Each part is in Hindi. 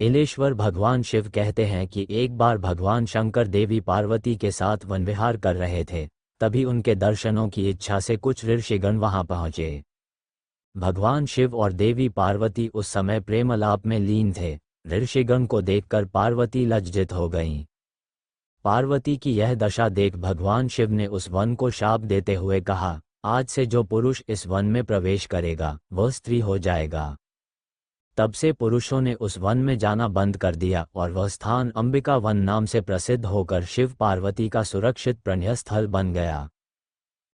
इलेश्वर भगवान शिव कहते हैं कि एक बार भगवान शंकर देवी पार्वती के साथ वन विहार कर रहे थे, तभी उनके दर्शनों की इच्छा से कुछ ऋषिगण वहां पहुंचे। भगवान शिव और देवी पार्वती उस समय प्रेमलाप में लीन थे। ऋषिगण को देखकर पार्वती लज्जित हो गईं। पार्वती की यह दशा देख भगवान शिव ने उस वन को शाप देते हुए कहा, आज से जो पुरुष इस वन में प्रवेश करेगा वह स्त्री हो जाएगा। तब से पुरुषों ने उस वन में जाना बंद कर दिया और वह स्थान अंबिका वन नाम से प्रसिद्ध होकर शिव पार्वती का सुरक्षित प्रणय स्थल बन गया।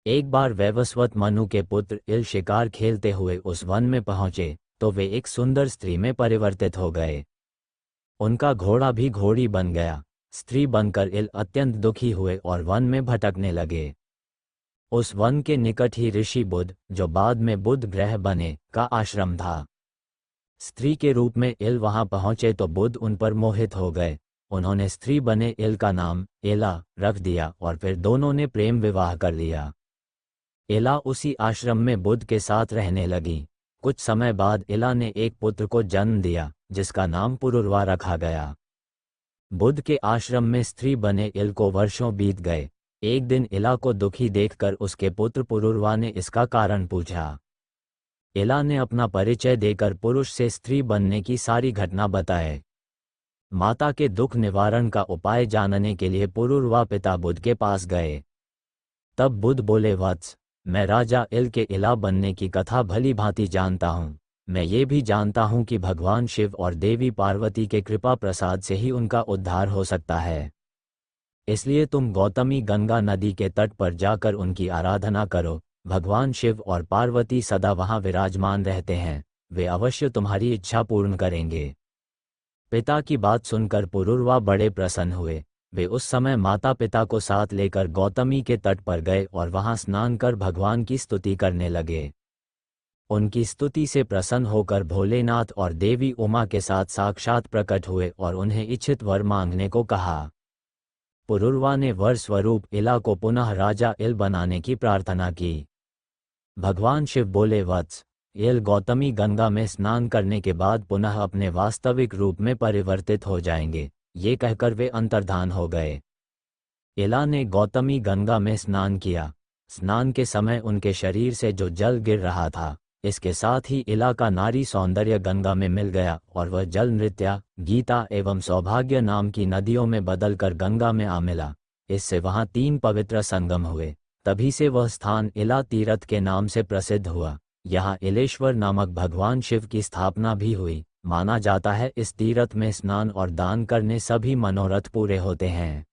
एक बार वैवस्वत मनु के पुत्र इल शिकार खेलते हुए उस वन में पहुंचे तो वे एक सुंदर स्त्री में परिवर्तित हो गए। उनका घोड़ा भी घोड़ी बन गया। स्त्री बनकर इल अत्यंत दुखी हुए और वन में भटकने लगे। उस वन के निकट ही ऋषि बुध, जो बाद में बुध ग्रह बने, का आश्रम था। स्त्री के रूप में इल वहां पहुंचे तो बुध उन पर मोहित हो गए। उन्होंने स्त्री बने इल का नाम एला रख दिया और फिर दोनों ने प्रेम विवाह कर लिया। एला उसी आश्रम में बुध के साथ रहने लगी। कुछ समय बाद एला ने एक पुत्र को जन्म दिया जिसका नाम पुरुरवा रखा गया। बुध के आश्रम में स्त्री बने इल को वर्षों बीत गए। एक दिन इला को दुखी देखकर उसके पुत्र पुरुरवा ने इसका कारण पूछा। इला ने अपना परिचय देकर पुरुष से स्त्री बनने की सारी घटना बताए। माता के दुख निवारण का उपाय जानने के लिए पुरुरवा पिता बुध के पास गए। तब बुध बोले, वत्स, मैं राजा इल के इला बनने की कथा भली भांति जानता हूँ। मैं ये भी जानता हूँ कि भगवान शिव और देवी पार्वती के कृपा प्रसाद से ही उनका उद्धार हो सकता है। इसलिए तुम गौतमी गंगा नदी के तट पर जाकर उनकी आराधना करो। भगवान शिव और पार्वती सदा वहां विराजमान रहते हैं। वे अवश्य तुम्हारी इच्छा पूर्ण करेंगे। पिता की बात सुनकर पुरुरवा बड़े प्रसन्न हुए। वे उस समय माता पिता को साथ लेकर गौतमी के तट पर गए और वहां स्नान कर भगवान की स्तुति करने लगे। उनकी स्तुति से प्रसन्न होकर भोलेनाथ और देवी उमा के साथ साक्षात प्रकट हुए और उन्हें इच्छित वर मांगने को कहा। पुरुरवा ने वर स्वरूप इला को पुनः राजा इल बनाने की प्रार्थना की। भगवान शिव बोले, वत्स, इल गौतमी गंगा में स्नान करने के बाद पुनः अपने वास्तविक रूप में परिवर्तित हो जाएंगे। ये कहकर वे अंतर्धान हो गए। इला ने गौतमी गंगा में स्नान किया। स्नान के समय उनके शरीर से जो जल गिर रहा था, इसके साथ ही इला का नारी सौंदर्य गंगा में मिल गया और वह जल नृत्या, गीता एवं सौभाग्य नाम की नदियों में बदलकर गंगा में आ मिला। इससे वहां 3 पवित्र संगम हुए। तभी से वह स्थान इला तीर्थ के नाम से प्रसिद्ध हुआ। यहाँ इलेश्वर नामक भगवान शिव की स्थापना भी हुई। माना जाता है इस तीर्थ में स्नान और दान करने सभी मनोरथ पूरे होते हैं।